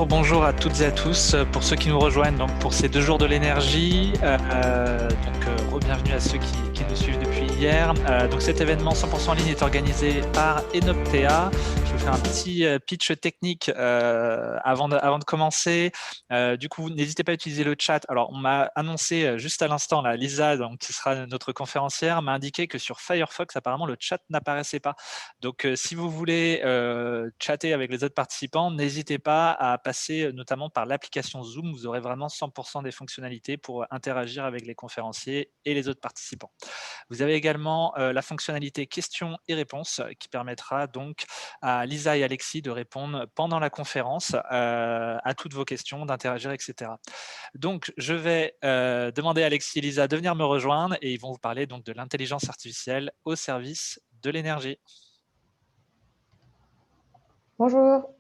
Bonjour à toutes et à tous. Pour ceux qui nous rejoignent donc pour ces 2 jours de l'énergie, bienvenue à ceux qui nous suivent depuis hier. Donc cet événement 100% en ligne est organisé par Enoptea. Je vous fais un petit pitch technique avant de commencer. Du coup, n'hésitez pas à utiliser le chat. Alors, on m'a annoncé juste à l'instant, là, Lisa, donc, qui sera notre conférencière, m'a indiqué que sur Firefox, apparemment, le chat n'apparaissait pas. Donc, si vous voulez chatter avec les autres participants, n'hésitez pas à passer notamment par l'application Zoom. Vous aurez vraiment 100% des fonctionnalités pour interagir avec les conférenciers et les autres participants. Vous avez également la fonctionnalité questions et réponses qui permettra donc à Lisa et Alexis de répondre pendant la conférence à toutes vos questions, d'interagir, etc. Donc, je vais demander à Alexis et Lisa de venir me rejoindre et ils vont vous parler donc de l'intelligence artificielle au service de l'énergie. Bonjour.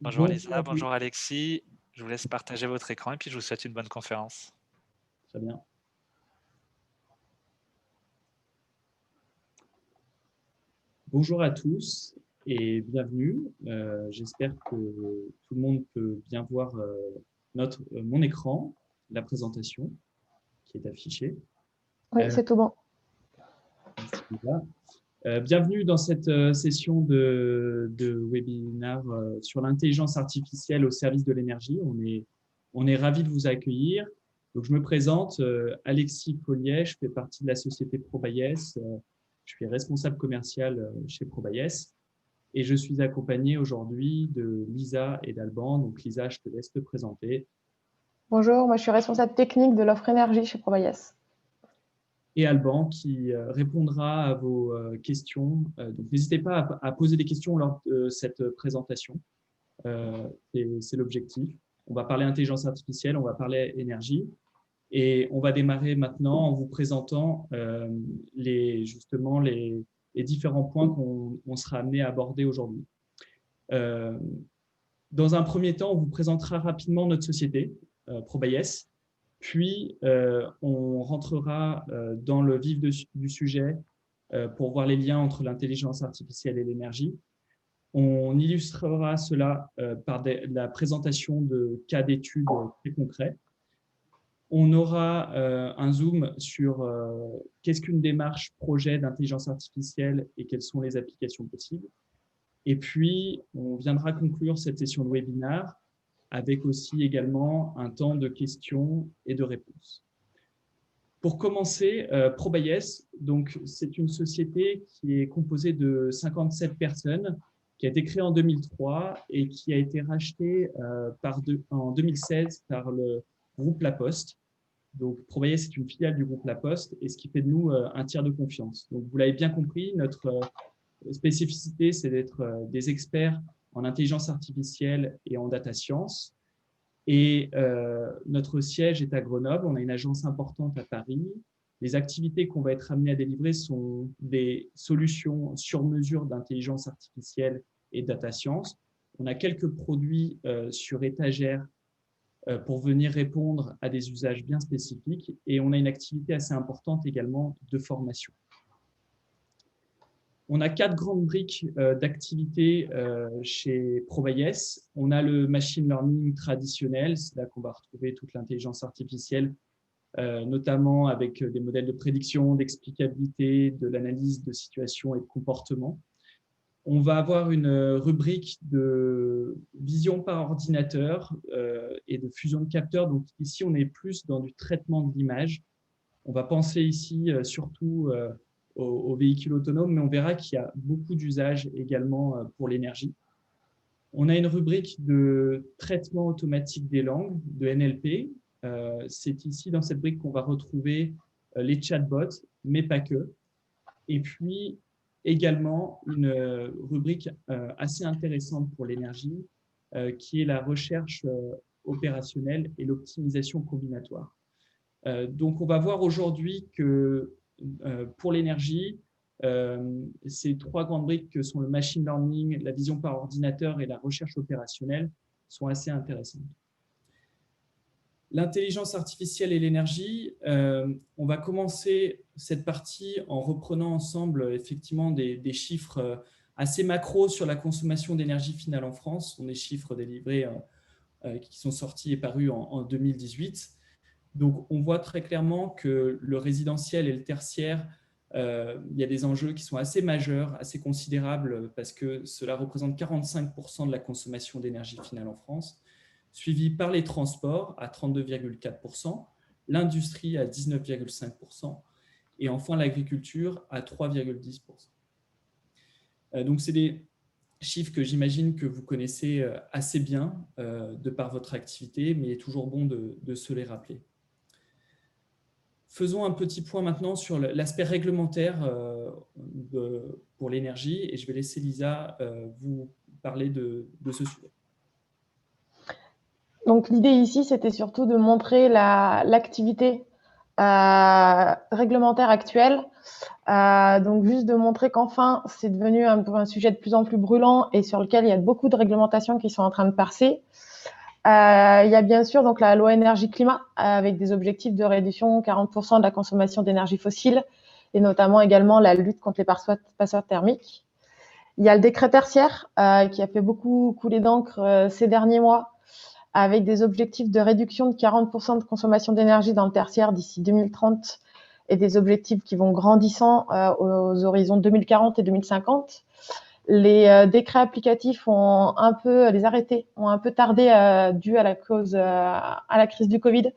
Bonjour Lisa, bonjour Alexis. Je vous laisse partager votre écran et puis je vous souhaite une bonne conférence. Très bien. Bonjour à tous et bienvenue. J'espère que tout le monde peut bien voir mon écran, la présentation qui est affichée. Oui, c'est tout bon. Bienvenue dans cette session de webinaire sur l'intelligence artificielle au service de l'énergie. On est ravis de vous accueillir. Donc, je me présente, Alexis Collier, je fais partie de la société Probayes. Je suis responsable commercial chez Probayes et je suis accompagné aujourd'hui de Lisa et d'Alban. Donc, Lisa, je te laisse te présenter. Bonjour, moi je suis responsable technique de l'offre énergie chez Probayes. Et Alban qui répondra à vos questions. Donc, n'hésitez pas à poser des questions lors de cette présentation. C'est l'objectif. On va parler intelligence artificielle, on va parler énergie. Et on va démarrer maintenant en vous présentant justement les différents points qu'on sera amené à aborder aujourd'hui. Dans un premier temps, on vous présentera rapidement notre société, Probayes. Puis, on rentrera dans le vif du sujet pour voir les liens entre l'intelligence artificielle et l'énergie. On illustrera cela par la présentation de cas d'études très concrets. On aura un zoom sur qu'est-ce qu'une démarche projet d'intelligence artificielle et quelles sont les applications possibles. Et puis, on viendra conclure cette session de webinaire avec aussi également un temps de questions et de réponses. Pour commencer, Probayes, donc c'est une société qui est composée de 57 personnes, qui a été créée en 2003 et qui a été rachetée en 2016 par le groupe La Poste. Donc, Probayes est une filiale du groupe La Poste et ce qui fait de nous un tiers de confiance. Donc, vous l'avez bien compris, notre spécificité, c'est d'être des experts en intelligence artificielle et en data science. Et notre siège est à Grenoble. On a une agence importante à Paris. Les activités qu'on va être amenés à délivrer sont des solutions sur mesure d'intelligence artificielle et data science. On a quelques produits sur étagère pour venir répondre à des usages bien spécifiques. Et on a une activité assez importante également de formation. On a 4 grandes briques d'activité chez Probayes. On a le machine learning traditionnel, c'est là qu'on va retrouver toute l'intelligence artificielle, notamment avec des modèles de prédiction, d'explicabilité, de l'analyse de situation et de comportement. On va avoir une rubrique de vision par ordinateur et de fusion de capteurs. Donc ici, on est plus dans du traitement de l'image. On va penser ici surtout aux véhicules autonomes, mais on verra qu'il y a beaucoup d'usages également pour l'énergie. On a une rubrique de traitement automatique des langues, de NLP. C'est ici, dans cette brique, qu'on va retrouver les chatbots, mais pas que. Et puis, également, une rubrique assez intéressante pour l'énergie, qui est la recherche opérationnelle et l'optimisation combinatoire. Donc, on va voir aujourd'hui que pour l'énergie, ces trois grandes briques que sont le machine learning, la vision par ordinateur et la recherche opérationnelle sont assez intéressantes. L'intelligence artificielle et l'énergie, on va commencer cette partie en reprenant ensemble effectivement des chiffres assez macro sur la consommation d'énergie finale en France. Ce sont des chiffres délivrés qui sont sortis et parus en 2018. Donc, on voit très clairement que le résidentiel et le tertiaire, il y a des enjeux qui sont assez majeurs, assez considérables, parce que cela représente 45% de la consommation d'énergie finale en France, suivi par les transports à 32,4%, l'industrie à 19,5% et enfin l'agriculture à 3,10%. Donc, c'est des chiffres que j'imagine que vous connaissez assez bien de par votre activité, mais il est toujours bon de se les rappeler. Faisons un petit point maintenant sur l'aspect réglementaire pour l'énergie et je vais laisser Lisa vous parler de ce sujet. Donc l'idée ici, c'était surtout de montrer l'activité réglementaire actuelle. Donc juste de montrer qu'enfin, c'est devenu un sujet de plus en plus brûlant et sur lequel il y a beaucoup de réglementations qui sont en train de passer. Il y a bien sûr donc la loi énergie-climat avec des objectifs de réduction 40% de la consommation d'énergie fossile et notamment également la lutte contre les passeurs thermiques. Il y a le décret tertiaire qui a fait beaucoup couler d'encre ces derniers mois avec des objectifs de réduction de 40% de consommation d'énergie dans le tertiaire d'ici 2030 et des objectifs qui vont grandissant aux horizons 2040 et 2050. Les décrets applicatifs les arrêtés ont un peu tardé dû à la crise du Covid,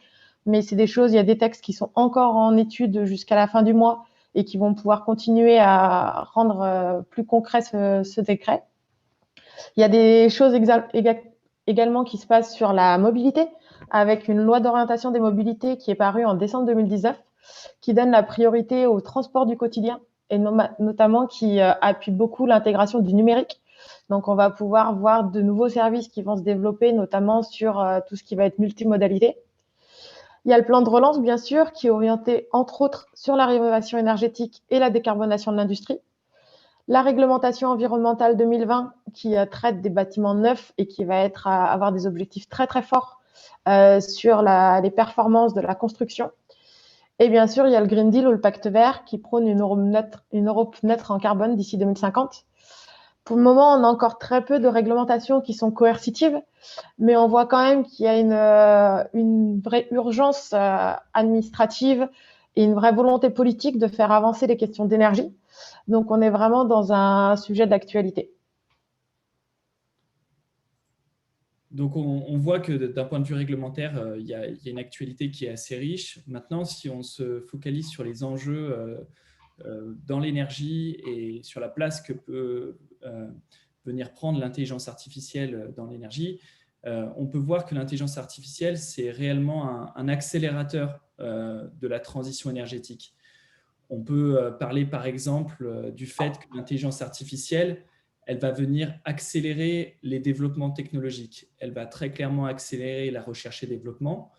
mais c'est des choses, il y a des textes qui sont encore en étude jusqu'à la fin du mois et qui vont pouvoir continuer à rendre plus concret ce décret. Il y a des choses également qui se passent sur la mobilité, avec une loi d'orientation des mobilités qui est parue en décembre 2019, qui donne la priorité au transport du quotidien et notamment qui appuie beaucoup l'intégration du numérique. Donc, on va pouvoir voir de nouveaux services qui vont se développer, notamment sur tout ce qui va être multimodalité. Il y a le plan de relance, bien sûr, qui est orienté, entre autres, sur la rénovation énergétique et la décarbonation de l'industrie. La réglementation environnementale 2020 qui traite des bâtiments neufs et qui va avoir des objectifs très, très forts sur les performances de la construction. Et bien sûr, il y a le Green Deal ou le Pacte vert qui prône une Europe neutre en carbone d'ici 2050. Pour le moment, on a encore très peu de réglementations qui sont coercitives, mais on voit quand même qu'il y a une vraie urgence administrative et une vraie volonté politique de faire avancer les questions d'énergie. Donc, on est vraiment dans un sujet d'actualité. Donc, on voit que d'un point de vue réglementaire, il y a une actualité qui est assez riche. Maintenant, si on se focalise sur les enjeux dans l'énergie et sur la place que peut venir prendre l'intelligence artificielle dans l'énergie, on peut voir que l'intelligence artificielle, c'est réellement un accélérateur de la transition énergétique. On peut parler par exemple du fait que l'intelligence artificielle, elle va venir accélérer les développements technologiques. Elle va très clairement accélérer la recherche et développement.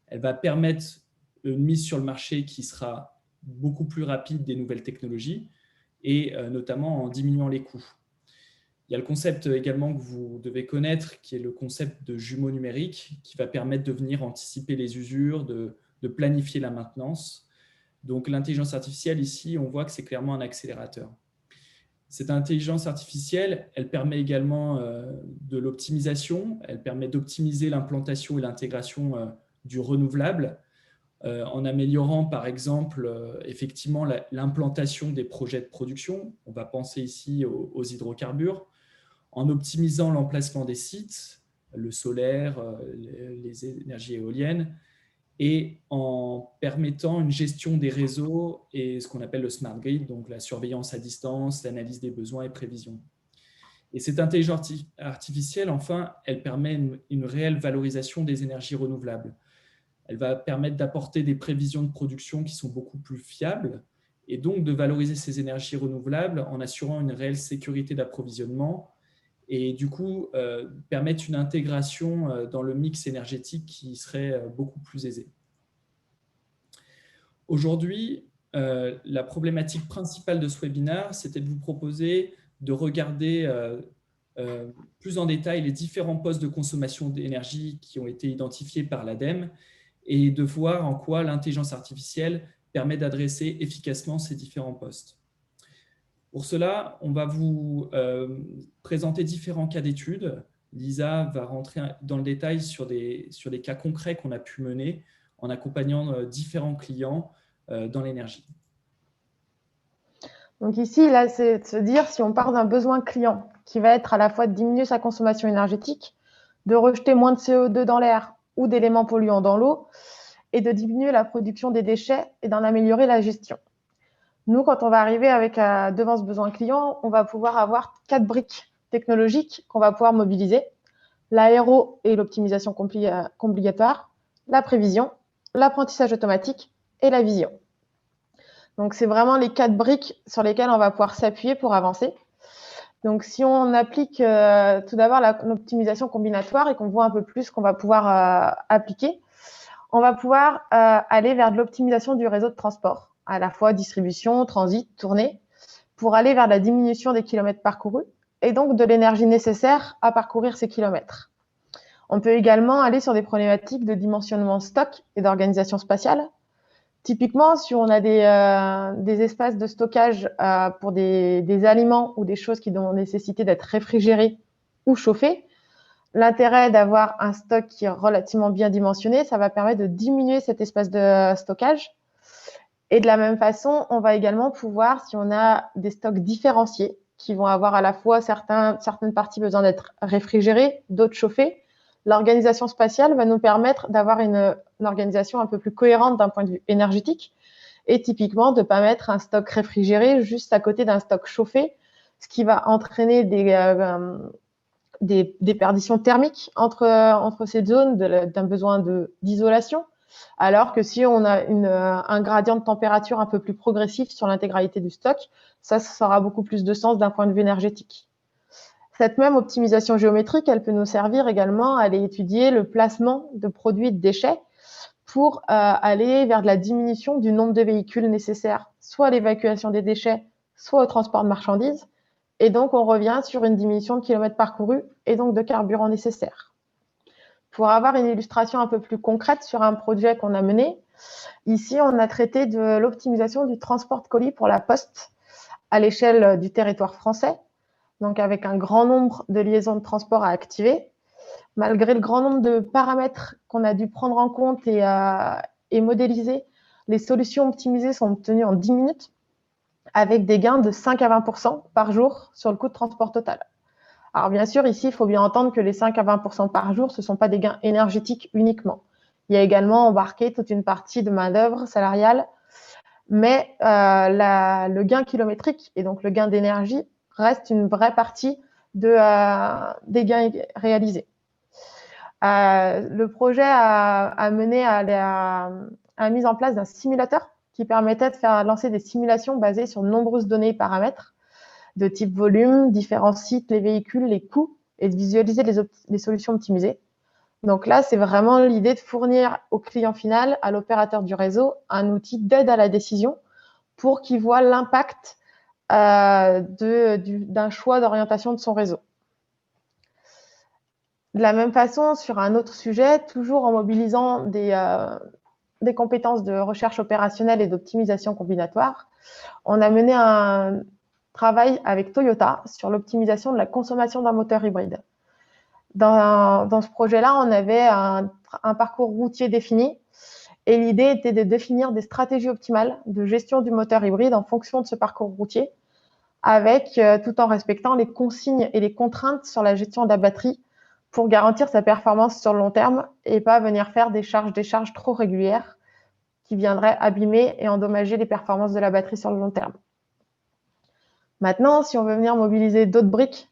Elle va permettre une mise sur le marché qui sera beaucoup plus rapide des nouvelles technologies et notamment en diminuant les coûts. Il y a le concept également que vous devez connaître qui est le concept de jumeaux numériques qui va permettre de venir anticiper les usures, de planifier la maintenance. Donc l'intelligence artificielle ici, on voit que c'est clairement un accélérateur. Cette intelligence artificielle, elle permet également de l'optimisation, elle permet d'optimiser l'implantation et l'intégration du renouvelable en améliorant par exemple effectivement l'implantation des projets de production. On va penser ici aux hydrocarbures, en optimisant l'emplacement des sites, le solaire, les énergies éoliennes, et en permettant une gestion des réseaux et ce qu'on appelle le smart grid, donc la surveillance à distance, l'analyse des besoins et prévision. Et cette intelligence artificielle, enfin, elle permet une réelle valorisation des énergies renouvelables. Elle va permettre d'apporter des prévisions de production qui sont beaucoup plus fiables et donc de valoriser ces énergies renouvelables en assurant une réelle sécurité d'approvisionnement et du coup permettre une intégration dans le mix énergétique qui serait beaucoup plus aisée. Aujourd'hui, la problématique principale de ce webinaire, c'était de vous proposer de regarder plus en détail les différents postes de consommation d'énergie qui ont été identifiés par l'ADEME et de voir en quoi l'intelligence artificielle permet d'adresser efficacement ces différents postes. Pour cela, on va vous présenter différents cas d'études. Lisa va rentrer dans le détail sur des cas concrets qu'on a pu mener en accompagnant différents clients dans l'énergie. Donc ici, là, c'est de se dire si on part d'un besoin client qui va être à la fois de diminuer sa consommation énergétique, de rejeter moins de CO2 dans l'air ou d'éléments polluants dans l'eau, et de diminuer la production des déchets et d'en améliorer la gestion. Nous, quand on va arriver devant ce besoin client, on va pouvoir avoir 4 briques technologiques qu'on va pouvoir mobiliser. L'aéro et l'optimisation combinatoire, la prévision, l'apprentissage automatique et la vision. Donc, c'est vraiment les 4 briques sur lesquelles on va pouvoir s'appuyer pour avancer. Donc, si on applique tout d'abord l'optimisation combinatoire et qu'on voit un peu plus qu'on va pouvoir appliquer, on va pouvoir aller vers de l'optimisation du réseau de transport, à la fois distribution, transit, tournée, pour aller vers la diminution des kilomètres parcourus et donc de l'énergie nécessaire à parcourir ces kilomètres. On peut également aller sur des problématiques de dimensionnement stock et d'organisation spatiale. Typiquement, si on a des espaces de stockage pour des aliments ou des choses qui ont nécessité d'être réfrigérées ou chauffées, l'intérêt d'avoir un stock qui est relativement bien dimensionné, ça va permettre de diminuer cet espace de stockage. Et de la même façon, on va également pouvoir, si on a des stocks différenciés, qui vont avoir à la fois certaines parties besoin d'être réfrigérées, d'autres chauffées, l'organisation spatiale va nous permettre d'avoir une organisation un peu plus cohérente d'un point de vue énergétique et typiquement de ne pas mettre un stock réfrigéré juste à côté d'un stock chauffé, ce qui va entraîner des perditions thermiques entre ces zones d'un besoin d'isolation, alors que si on a un gradient de température un peu plus progressif sur l'intégralité du stock, ça aura beaucoup plus de sens d'un point de vue énergétique. Cette même optimisation géométrique, elle peut nous servir également à aller étudier le placement de produits et de déchets pour aller vers de la diminution du nombre de véhicules nécessaires, soit à l'évacuation des déchets, soit au transport de marchandises. Et donc, on revient sur une diminution de kilomètres parcourus et donc de carburant nécessaire. Pour avoir une illustration un peu plus concrète sur un projet qu'on a mené, ici, on a traité de l'optimisation du transport de colis pour la Poste à l'échelle du territoire français, donc avec un grand nombre de liaisons de transport à activer. Malgré le grand nombre de paramètres qu'on a dû prendre en compte et modéliser, les solutions optimisées sont obtenues en 10 minutes avec des gains de 5 à 20% par jour sur le coût de transport total. Alors bien sûr, ici, il faut bien entendre que les 5 à 20% par jour, ce ne sont pas des gains énergétiques uniquement. Il y a également embarqué toute une partie de main-d'œuvre salariale, mais le gain kilométrique et donc le gain d'énergie reste une vraie partie des gains réalisés. Le projet a mené à la mise en place d'un simulateur qui permettait de faire lancer des simulations basées sur de nombreuses données et paramètres de type volume, différents sites, les véhicules, les coûts, et de visualiser les solutions optimisées. Donc là, c'est vraiment l'idée de fournir au client final, à l'opérateur du réseau, un outil d'aide à la décision pour qu'il voit l'impact d'un choix d'orientation de son réseau. De la même façon, sur un autre sujet, toujours en mobilisant des compétences de recherche opérationnelle et d'optimisation combinatoire, on a mené un travail avec Toyota sur l'optimisation de la consommation d'un moteur hybride. Dans ce projet-là, on avait un parcours routier défini et l'idée était de définir des stratégies optimales de gestion du moteur hybride en fonction de ce parcours routier, tout en respectant les consignes et les contraintes sur la gestion de la batterie pour garantir sa performance sur le long terme et pas venir faire des charges trop régulières qui viendraient abîmer et endommager les performances de la batterie sur le long terme. Maintenant, si on veut venir mobiliser d'autres briques,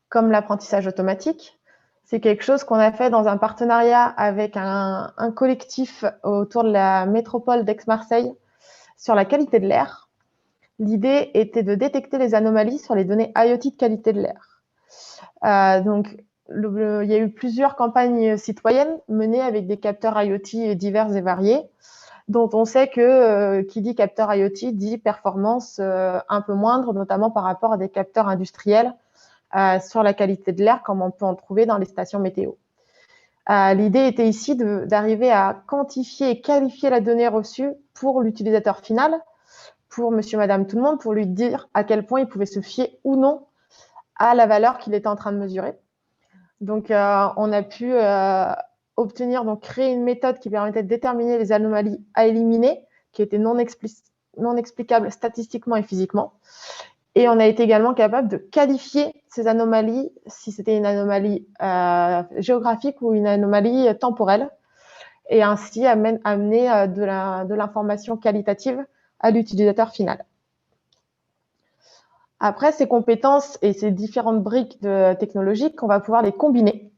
comme l'apprentissage automatique, c'est quelque chose qu'on a fait dans un partenariat avec un collectif autour de la métropole d'Aix-Marseille sur la qualité de l'air. L'idée était de détecter les anomalies sur les données IoT de qualité de l'air. Donc, il y a eu plusieurs campagnes citoyennes menées avec des capteurs IoT divers et variés, dont on sait que qui dit capteur IoT dit performance un peu moindre, notamment par rapport à des capteurs industriels sur la qualité de l'air, comme on peut en trouver dans les stations météo. L'idée était ici d'arriver à quantifier et qualifier la donnée reçue pour l'utilisateur final, pour monsieur, madame, tout le monde, pour lui dire à quel point il pouvait se fier ou non à la valeur qu'il était en train de mesurer. Donc, on a pu obtenir, donc créer une méthode qui permettait de déterminer les anomalies à éliminer, qui étaient non explicables statistiquement et physiquement. Et on a été également capable de qualifier ces anomalies, si c'était une anomalie géographique ou une anomalie temporelle, et ainsi amener de l'information qualitative à l'utilisateur final. Après, ces compétences et ces différentes briques technologiques, on va pouvoir les combiner.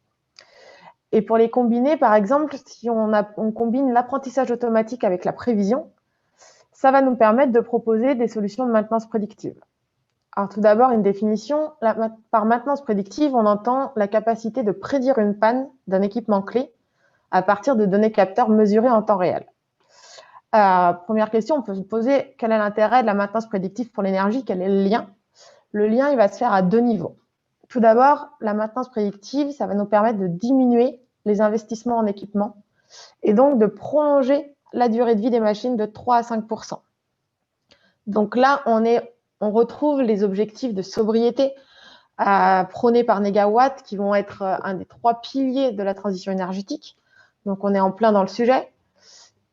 Et pour les combiner, par exemple, si on combine l'apprentissage automatique avec la prévision, ça va nous permettre de proposer des solutions de maintenance prédictive. Alors tout d'abord, une définition. Par maintenance prédictive, on entend la capacité de prédire une panne d'un équipement clé à partir de données capteurs mesurées en temps réel. Première question, on peut se poser quel est l'intérêt de la maintenance prédictive pour l'énergie, quel est le lien? Le lien, il va se faire à deux niveaux. Tout d'abord, la maintenance prédictive, ça va nous permettre de diminuer les investissements en équipement et donc de prolonger la durée de vie des machines de 3 à 5%. Donc là, on retrouve les objectifs de sobriété prônés par Negawatt qui vont être un des 3 piliers de la transition énergétique. Donc, on est en plein dans le sujet.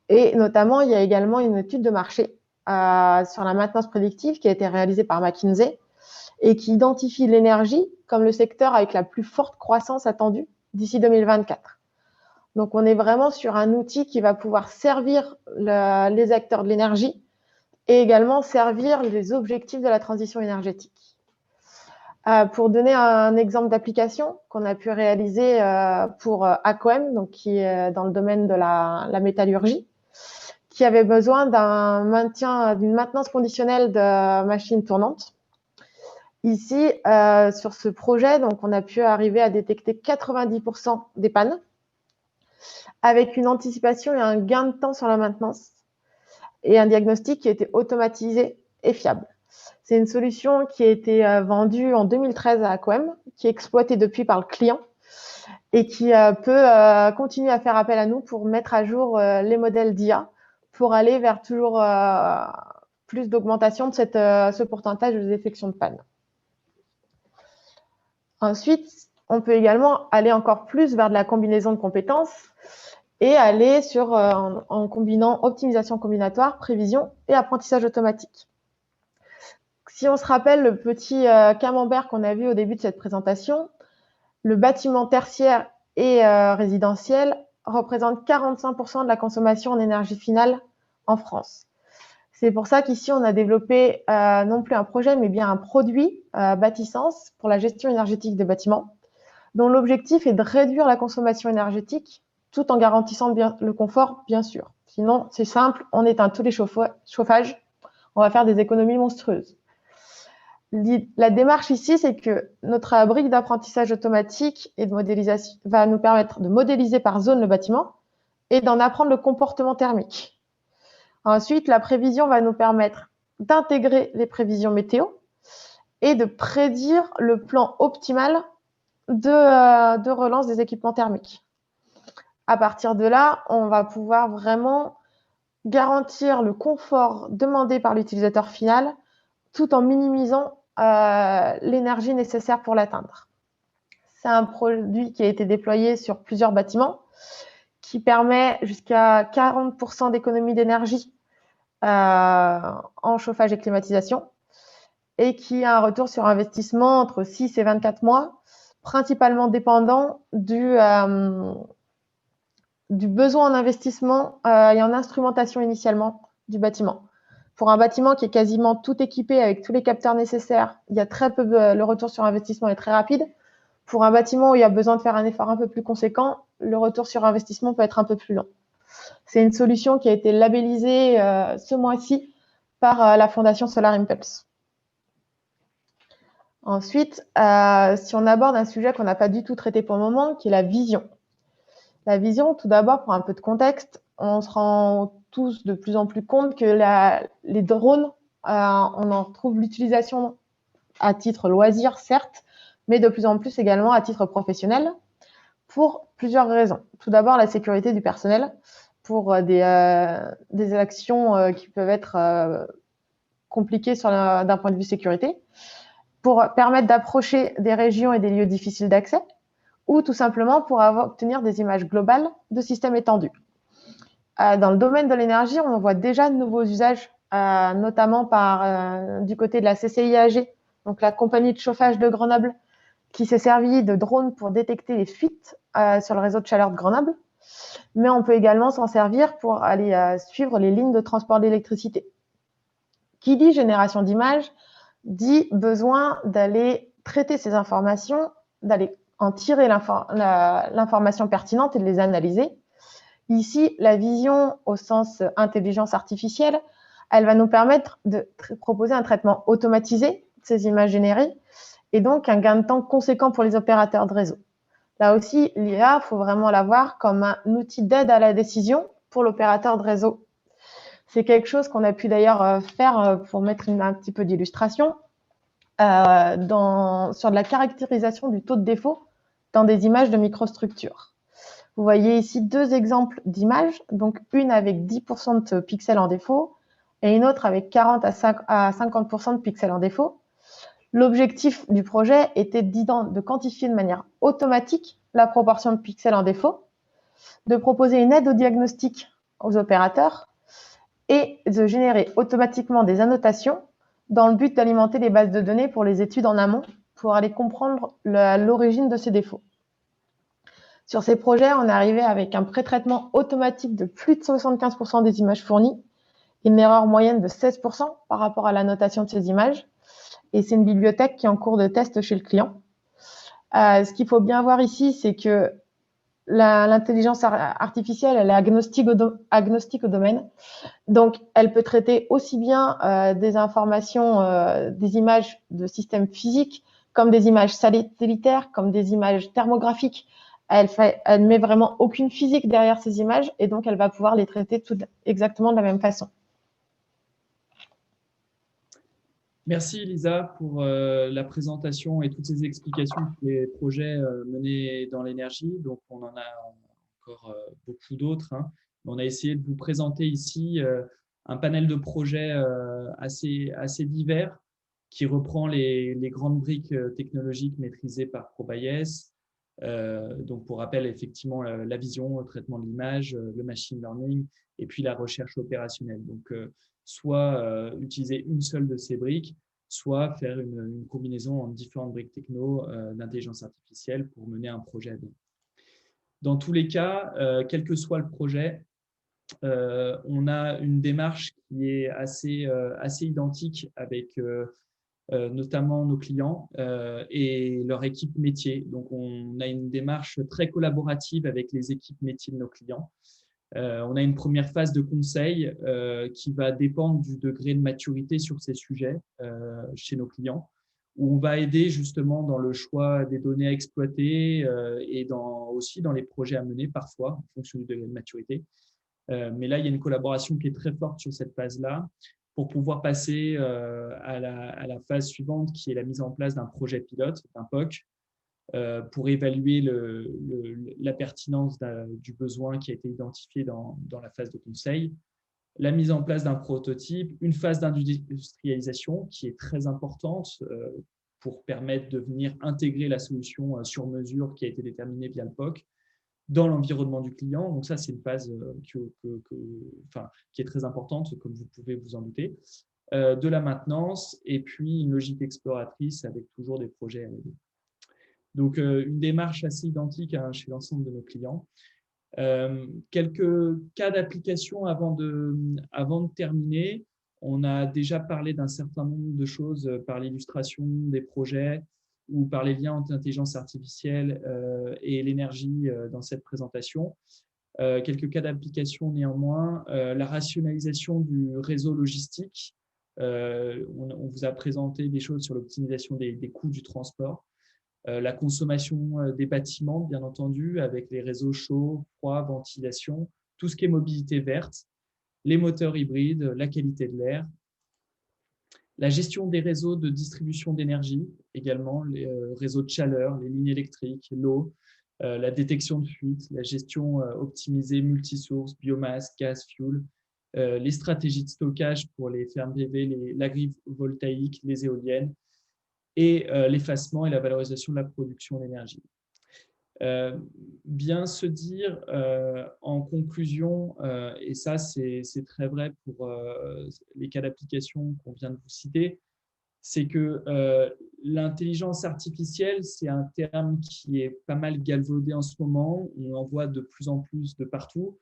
Et notamment, il y a également une étude de marché sur la maintenance prédictive qui a été réalisée par McKinsey et qui identifie l'énergie comme le secteur avec la plus forte croissance attendue d'ici 2024. Donc, on est vraiment sur un outil qui va pouvoir servir les acteurs de l'énergie et également servir les objectifs de la transition énergétique. Pour donner un exemple d'application qu'on a pu réaliser pour Aquem, donc qui est dans le domaine de la métallurgie, qui avait besoin d'une maintenance conditionnelle de machines tournantes. Ici, sur ce projet, donc, on a pu arriver à détecter 90% des pannes avec une anticipation et un gain de temps sur la maintenance et un diagnostic qui était automatisé et fiable. C'est une solution qui a été vendue en 2013 à Aquem, qui est exploitée depuis par le client et qui peut continuer à faire appel à nous pour mettre à jour les modèles d'IA pour aller vers toujours plus d'augmentation de ce pourcentage de détection de panne. Ensuite, on peut également aller encore plus vers de la combinaison de compétences et aller en combinant optimisation combinatoire, prévision et apprentissage automatique. Si on se rappelle le petit camembert qu'on a vu au début de cette présentation, le bâtiment tertiaire et résidentiel représente 45% de la consommation en énergie finale en France. C'est pour ça qu'ici, on a développé non plus un projet, mais bien un produit Bâtissence pour la gestion énergétique des bâtiments, dont l'objectif est de réduire la consommation énergétique tout en garantissant le confort, bien sûr. Sinon, c'est simple, on éteint tous les chauffages, on va faire des économies monstrueuses. La démarche ici, c'est que notre brique d'apprentissage automatique et de modélisation va nous permettre de modéliser par zone le bâtiment et d'en apprendre le comportement thermique. Ensuite, la prévision va nous permettre d'intégrer les prévisions météo et de prédire le plan optimal de relance des équipements thermiques. À partir de là, on va pouvoir vraiment garantir le confort demandé par l'utilisateur final tout en minimisant l'énergie nécessaire pour l'atteindre. C'est un produit qui a été déployé sur plusieurs bâtiments qui permet jusqu'à 40% d'économie d'énergie en chauffage et climatisation et qui a un retour sur investissement entre 6 et 24 mois principalement dépendant du besoin en investissement et en instrumentation initialement du bâtiment. Pour un bâtiment qui est quasiment tout équipé avec tous les capteurs nécessaires, il y a très peu le retour sur investissement est très rapide. Pour un bâtiment où il y a besoin de faire un effort un peu plus conséquent, le retour sur investissement peut être un peu plus lent. C'est une solution qui a été labellisée ce mois-ci par la Fondation Solar Impulse. Ensuite, si on aborde un sujet qu'on n'a pas du tout traité pour le moment, qui est la vision. La vision, tout d'abord, pour un peu de contexte, on se rend tous de plus en plus compte que les drones, on en retrouve l'utilisation à titre loisir, certes, mais de plus en plus également à titre professionnel, pour plusieurs raisons. Tout d'abord, la sécurité du personnel, pour des actions qui peuvent être compliquées d'un point de vue sécurité, pour permettre d'approcher des régions et des lieux difficiles d'accès, ou tout simplement pour obtenir des images globales de systèmes étendus. Dans le domaine de l'énergie, on voit déjà de nouveaux usages, notamment du côté de la CCIAG, donc la compagnie de chauffage de Grenoble, qui s'est servi de drones pour détecter les fuites sur le réseau de chaleur de Grenoble. Mais on peut également s'en servir pour aller suivre les lignes de transport d'électricité. Qui dit génération d'images dit besoin d'aller traiter ces informations, d'aller en tirer l'information pertinente et de les analyser. Ici, la vision au sens intelligence artificielle, elle va nous permettre de proposer un traitement automatisé de ces images générées et donc un gain de temps conséquent pour les opérateurs de réseau. Là aussi, l'IA, il faut vraiment la voir comme un outil d'aide à la décision pour l'opérateur de réseau. C'est quelque chose qu'on a pu d'ailleurs faire pour mettre un petit peu d'illustration sur de la caractérisation du taux de défaut dans des images de microstructures. Vous voyez ici deux exemples d'images, donc une avec 10% de pixels en défaut et une autre avec 40 à 50% de pixels en défaut. L'objectif du projet était de quantifier de manière automatique la proportion de pixels en défaut, de proposer une aide au diagnostic aux opérateurs et de générer automatiquement des annotations dans le but d'alimenter les bases de données pour les études en amont pour aller comprendre l'origine de ces défauts. Sur ces projets, on est arrivé avec un pré-traitement automatique de plus de 75% des images fournies, une erreur moyenne de 16% par rapport à la notation de ces images. Et c'est une bibliothèque qui est en cours de test chez le client. Ce qu'il faut bien voir ici, c'est que l'intelligence artificielle, elle est agnostique au domaine. Donc, elle peut traiter aussi bien des informations, des images de systèmes physiques, comme des images satellitaires, comme des images thermographiques. Elle met vraiment aucune physique derrière ces images et donc elle va pouvoir les traiter exactement de la même façon. Merci Lisa pour la présentation et toutes ces explications des projets menés dans l'énergie. Donc, on en a encore beaucoup d'autres, hein. On a essayé de vous présenter ici un panel de projets assez divers qui reprend les grandes briques technologiques maîtrisées par ProBayes. Donc, pour rappel, effectivement, la vision, le traitement de l'image, le machine learning et puis la recherche opérationnelle. Donc, soit utiliser une seule de ces briques, soit faire une combinaison entre différentes briques techno d'intelligence artificielle pour mener un projet à bien. Dans tous les cas, quel que soit le projet, on a une démarche qui est assez identique avec notamment nos clients et leur équipe métier. Donc, on a une démarche très collaborative avec les équipes métiers de nos clients. On a une première phase de conseil qui va dépendre du degré de maturité sur ces sujets chez nos clients, où on va aider justement dans le choix des données à exploiter et aussi dans les projets à mener parfois en fonction du degré de maturité. Mais là, il y a une collaboration qui est très forte sur cette phase-là pour pouvoir passer à la phase suivante qui est la mise en place d'un projet pilote, d'un POC, pour évaluer la pertinence du besoin qui a été identifié dans la phase de conseil, la mise en place d'un prototype, une phase d'industrialisation qui est très importante pour permettre de venir intégrer la solution sur mesure qui a été déterminée via le POC dans l'environnement du client. Donc ça, c'est une phase qui est très importante, comme vous pouvez vous en douter. De la maintenance et puis une logique exploratrice avec toujours des projets R&D. Donc, une démarche assez identique chez l'ensemble de nos clients. Quelques cas d'application avant de terminer. On a déjà parlé d'un certain nombre de choses par l'illustration des projets ou par les liens entre l'intelligence artificielle et l'énergie dans cette présentation. Quelques cas d'application néanmoins. La rationalisation du réseau logistique. On vous a présenté des choses sur l'optimisation des coûts du transport. La consommation des bâtiments, bien entendu, avec les réseaux chauds, froids, ventilation, tout ce qui est mobilité verte, les moteurs hybrides, la qualité de l'air, la gestion des réseaux de distribution d'énergie, également les réseaux de chaleur, les lignes électriques, l'eau, la détection de fuite, la gestion optimisée multisource, biomasse, gaz, fuel, les stratégies de stockage pour les fermes PV, l'agrivoltaïque, les éoliennes, et l'effacement et la valorisation de la production d'énergie. Bien se dire en conclusion, et ça c'est très vrai pour les cas d'application qu'on vient de vous citer, c'est que l'intelligence artificielle, c'est un terme qui est pas mal galvaudé en ce moment, on en voit de plus en plus de partout,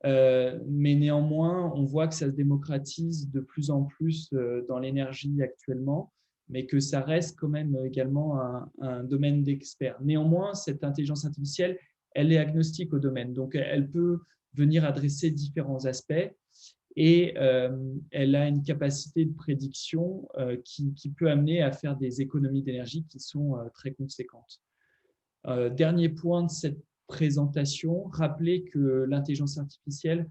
mais néanmoins, on voit que ça se démocratise de plus en plus dans l'énergie actuellement, mais que ça reste quand même également un domaine d'experts. Néanmoins, cette intelligence artificielle, elle est agnostique au domaine, donc elle peut venir adresser différents aspects et elle a une capacité de prédiction qui peut amener à faire des économies d'énergie qui sont très conséquentes. Dernier point de cette présentation, rappeler que l'intelligence artificielle,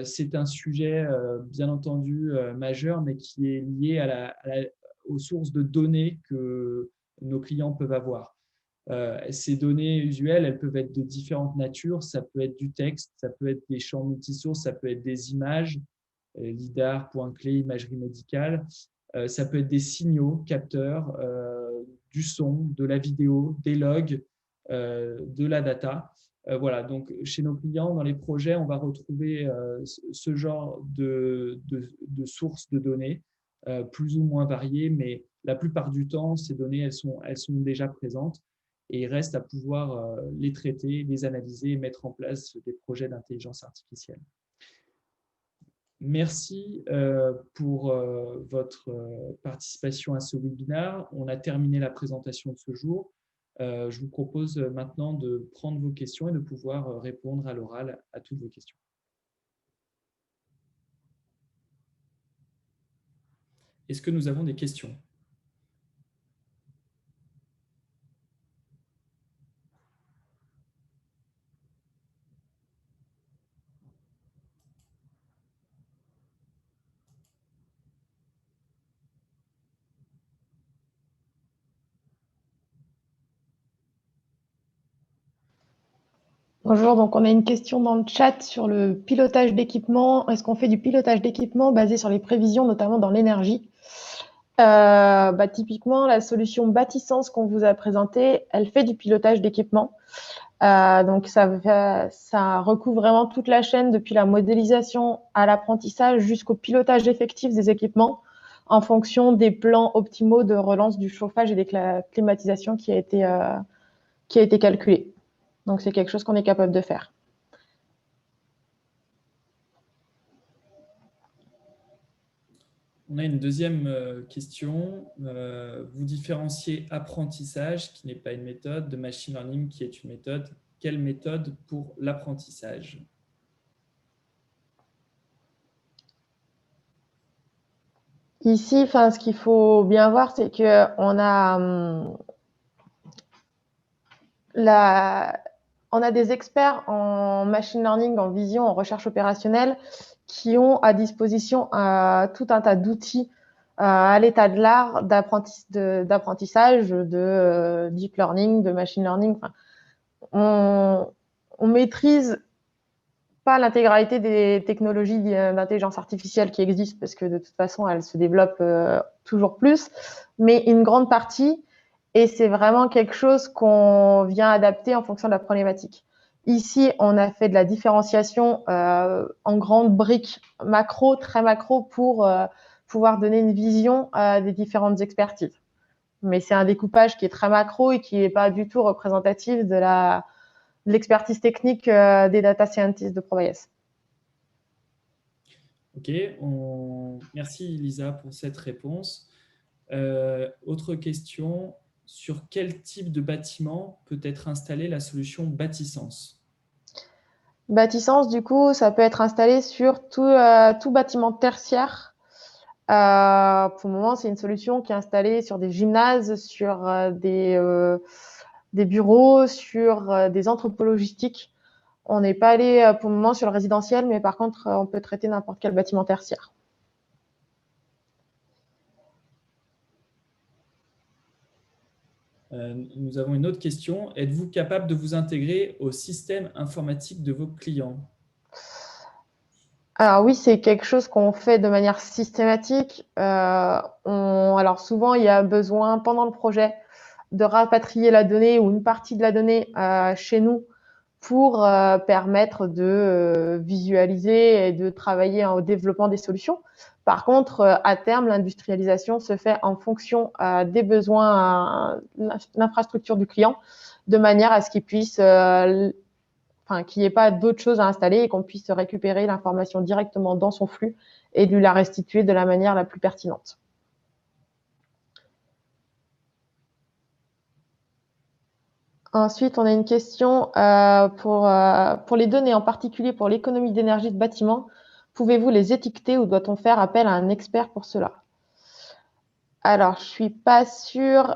c'est un sujet bien entendu majeur, mais qui est lié aux sources de données que nos clients peuvent avoir. Ces données usuelles, elles peuvent être de différentes natures. Ça peut être du texte, ça peut être des champs multisources, ça peut être des images, lidar, point clé, imagerie médicale. Ça peut être des signaux, capteurs, du son, de la vidéo, des logs, de la data. Voilà, donc chez nos clients, dans les projets, on va retrouver ce genre de sources de données, plus ou moins variées, mais la plupart du temps, ces données, elles sont déjà présentes et il reste à pouvoir les traiter, les analyser et mettre en place des projets d'intelligence artificielle. Merci pour votre participation à ce webinaire. On a terminé la présentation de ce jour. Je vous propose maintenant de prendre vos questions et de pouvoir répondre à l'oral à toutes vos questions. Est-ce que nous avons des questions ? Bonjour, donc on a une question dans le chat sur le pilotage d'équipement. Est-ce qu'on fait du pilotage d'équipement basé sur les prévisions, notamment dans l'énergie ? Typiquement, la solution Bâtissance qu'on vous a présentée, elle fait du pilotage d'équipement. Donc ça recouvre vraiment toute la chaîne depuis la modélisation à l'apprentissage jusqu'au pilotage effectif des équipements en fonction des plans optimaux de relance du chauffage et des climatisations qui a été calculé. Donc, c'est quelque chose qu'on est capable de faire. On a une deuxième question. Vous différenciez apprentissage, qui n'est pas une méthode, de machine learning, qui est une méthode. Quelle méthode pour l'apprentissage ? Ici, ce qu'il faut bien voir, c'est qu'on a on a des experts en machine learning, en vision, en recherche opérationnelle qui ont à disposition tout un tas d'outils à l'état de l'art d'apprentissage, de deep learning, de machine learning. On maîtrise pas l'intégralité des technologies d'intelligence artificielle qui existent parce que de toute façon, elles se développent toujours plus, mais une grande partie. Et c'est vraiment quelque chose qu'on vient adapter en fonction de la problématique. Ici, on a fait de la différenciation en grandes briques macro, très macro, pour pouvoir donner une vision des différentes expertises. Mais c'est un découpage qui est très macro et qui n'est pas du tout représentatif de l'expertise technique des data scientists de ProBayes. Ok, merci Lisa pour cette réponse. Autre question, sur quel type de bâtiment peut être installée la solution Bâtissence? Bâtissance, du coup, ça peut être installé sur tout bâtiment tertiaire. Pour le moment, c'est une solution qui est installée sur des gymnases, sur des bureaux, sur des entrepôts logistiques. On n'est pas allé pour le moment sur le résidentiel, mais par contre, on peut traiter n'importe quel bâtiment tertiaire. Nous avons une autre question. Êtes-vous capable de vous intégrer au système informatique de vos clients? Alors oui, c'est quelque chose qu'on fait de manière systématique. Alors souvent, il y a besoin pendant le projet de rapatrier la donnée ou une partie de la donnée chez nous pour permettre de visualiser et de travailler au développement des solutions. Par contre, à terme, l'industrialisation se fait en fonction des besoins, l'infrastructure du client, de manière à ce qu'il puisse, qu'il n'y ait pas d'autres choses à installer et qu'on puisse récupérer l'information directement dans son flux et lui la restituer de la manière la plus pertinente. Ensuite, on a une question pour les données, en particulier pour l'économie d'énergie de bâtiment. Pouvez-vous les étiqueter ou doit-on faire appel à un expert pour cela? Alors, je ne suis pas sûre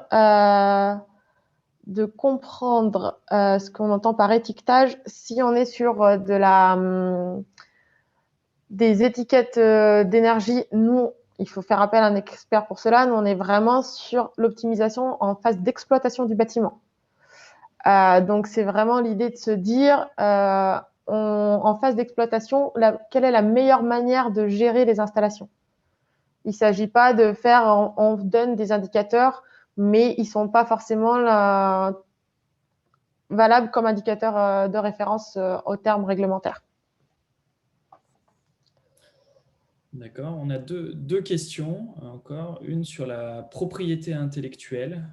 de comprendre ce qu'on entend par étiquetage. Si on est sur des étiquettes d'énergie, nous, il faut faire appel à un expert pour cela. Nous, on est vraiment sur l'optimisation en phase d'exploitation du bâtiment. Donc, c'est vraiment l'idée de se dire, en phase d'exploitation, quelle est la meilleure manière de gérer les installations? Il ne s'agit pas de faire, on donne des indicateurs, mais ils ne sont pas forcément valables comme indicateurs de référence aux termes réglementaires. D'accord, on a deux questions encore. Une sur la propriété intellectuelle.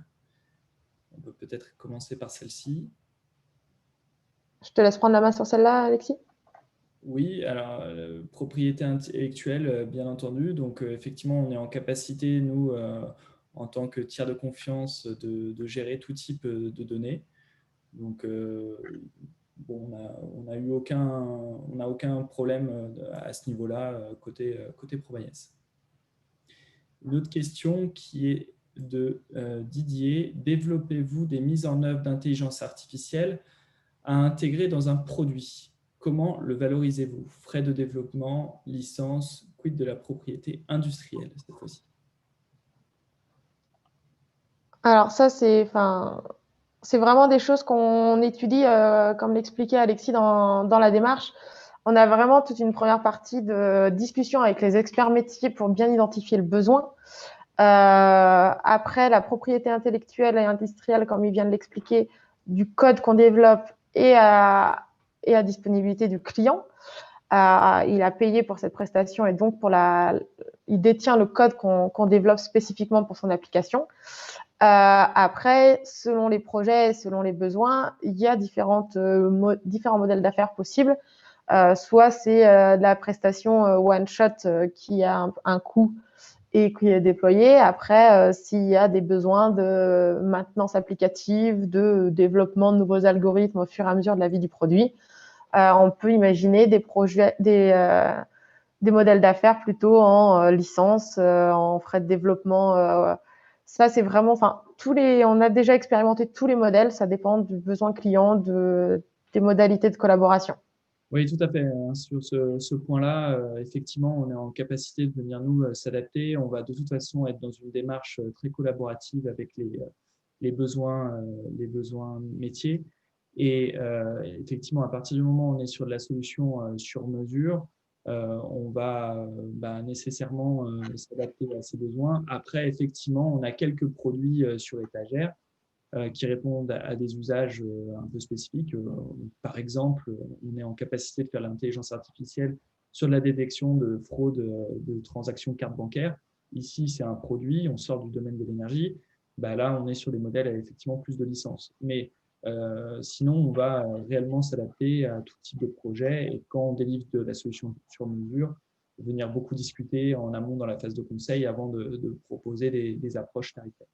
On peut peut-être commencer par celle-ci. Je te laisse prendre la main sur celle-là, Alexis. Oui, alors propriété intellectuelle, bien entendu. Donc effectivement, on est en capacité, nous, en tant que tiers de confiance, de gérer tout type de données. Donc bon, on n'a eu aucun problème à ce niveau-là côté ProBayes. Une autre question qui est de Didier. Développez-vous des mises en œuvre d'intelligence artificielle à intégrer dans un produit? Comment le valorisez-vous? Frais de développement, licence, quid de la propriété industrielle cette fois-ci? Alors ça, c'est vraiment des choses qu'on étudie, comme l'expliquait Alexis dans la démarche. On a vraiment toute une première partie de discussion avec les experts métiers pour bien identifier le besoin. Après, la propriété intellectuelle et industrielle, comme il vient de l'expliquer, du code qu'on développe et à disponibilité du client. Il a payé pour cette prestation et donc il détient le code qu'on développe spécifiquement pour son application. Après, selon les projets, selon les besoins, il y a différents modèles d'affaires possibles. Soit c'est de la prestation one-shot qui a un coût et qui est déployé. Après, s'il y a des besoins de maintenance applicative, de développement de nouveaux algorithmes au fur et à mesure de la vie du produit, on peut imaginer des modèles d'affaires plutôt en licence, en frais de développement. Ça, c'est vraiment, on a déjà expérimenté tous les modèles. Ça dépend du besoin client, des modalités de collaboration. Oui, tout à fait. Sur ce point-là, effectivement, on est en capacité de venir nous s'adapter. On va de toute façon être dans une démarche très collaborative avec les besoins métiers. Et effectivement, à partir du moment où on est sur de la solution sur mesure, on va nécessairement s'adapter à ces besoins. Après, effectivement, on a quelques produits sur étagère qui répondent à des usages un peu spécifiques. Par exemple, on est en capacité de faire l'intelligence artificielle sur la détection de fraude de transactions carte bancaire. Ici, c'est un produit, on sort du domaine de l'énergie, bah là, on est sur des modèles avec effectivement plus de licences. Mais sinon, on va réellement s'adapter à tout type de projet. Et quand on délivre de la solution sur mesure, venir beaucoup discuter en amont dans la phase de conseil avant de proposer des approches tarifaires.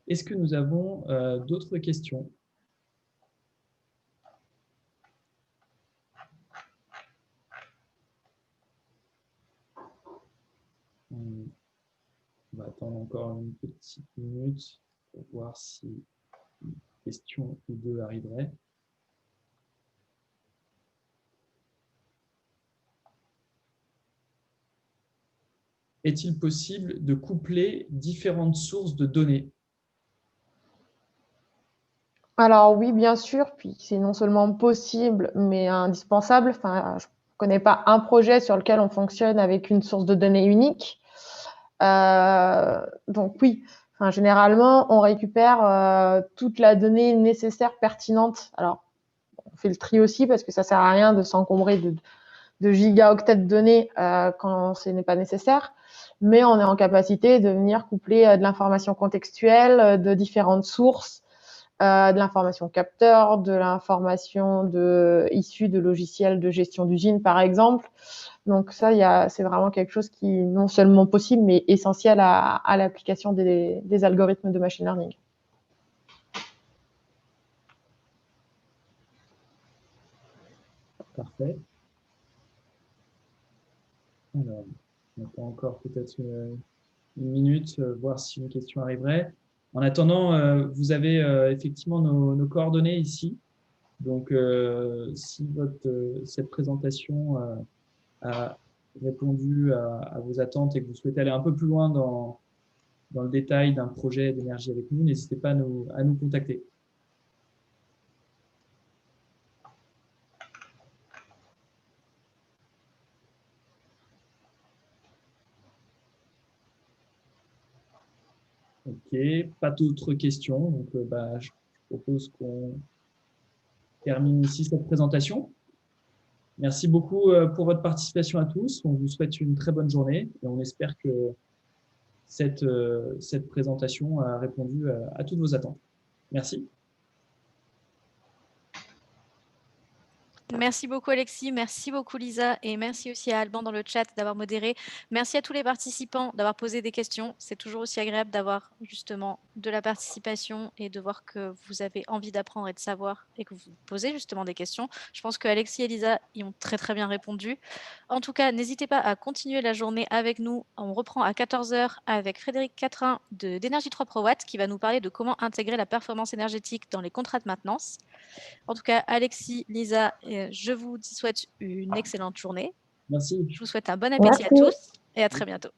Est-ce que nous avons d'autres questions? On va attendre encore une petite minute pour voir si une question ou deux arriverait. Est-il possible de coupler différentes sources de données? Alors oui, bien sûr, puis c'est non seulement possible, mais indispensable. Enfin, je ne connais pas un projet sur lequel on fonctionne avec une source de données unique. Donc oui, enfin, généralement, on récupère toute la donnée nécessaire, pertinente. Alors, on fait le tri aussi parce que ça ne sert à rien de s'encombrer de gigaoctets de données quand ce n'est pas nécessaire. Mais on est en capacité de venir coupler de l'information contextuelle, de différentes sources, de l'information capteur, de l'information issue de logiciels de gestion d'usine, par exemple. Donc ça, c'est vraiment quelque chose qui est non seulement possible, mais essentiel à l'application des algorithmes de machine learning. Parfait. Alors, on attend encore peut-être une minute, voir si une question arriverait. En attendant, vous avez effectivement nos coordonnées ici. Donc, si cette présentation a répondu à vos attentes et que vous souhaitez aller un peu plus loin dans le détail d'un projet d'énergie avec nous, n'hésitez pas à nous contacter. Ok, pas d'autres questions. Donc, je propose qu'on termine ici cette présentation. Merci beaucoup pour votre participation à tous. On vous souhaite une très bonne journée et on espère que cette présentation a répondu à toutes vos attentes. Merci. Merci beaucoup Alexis, merci beaucoup Lisa et merci aussi à Alban dans le chat d'avoir modéré. Merci à tous les participants d'avoir posé des questions. C'est toujours aussi agréable d'avoir justement de la participation et de voir que vous avez envie d'apprendre et de savoir et que vous posez justement des questions. Je pense que Alexis et Lisa y ont très bien répondu. En tout cas, n'hésitez pas à continuer la journée avec nous. On reprend à 14 h avec Frédéric Catrin d'Énergie 3 Pro Watt qui va nous parler de comment intégrer la performance énergétique dans les contrats de maintenance. En tout cas, Alexis, Lisa, je vous souhaite une excellente journée. Merci. Je vous souhaite un bon appétit à tous et à très bientôt.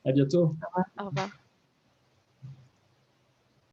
À bientôt. Au revoir.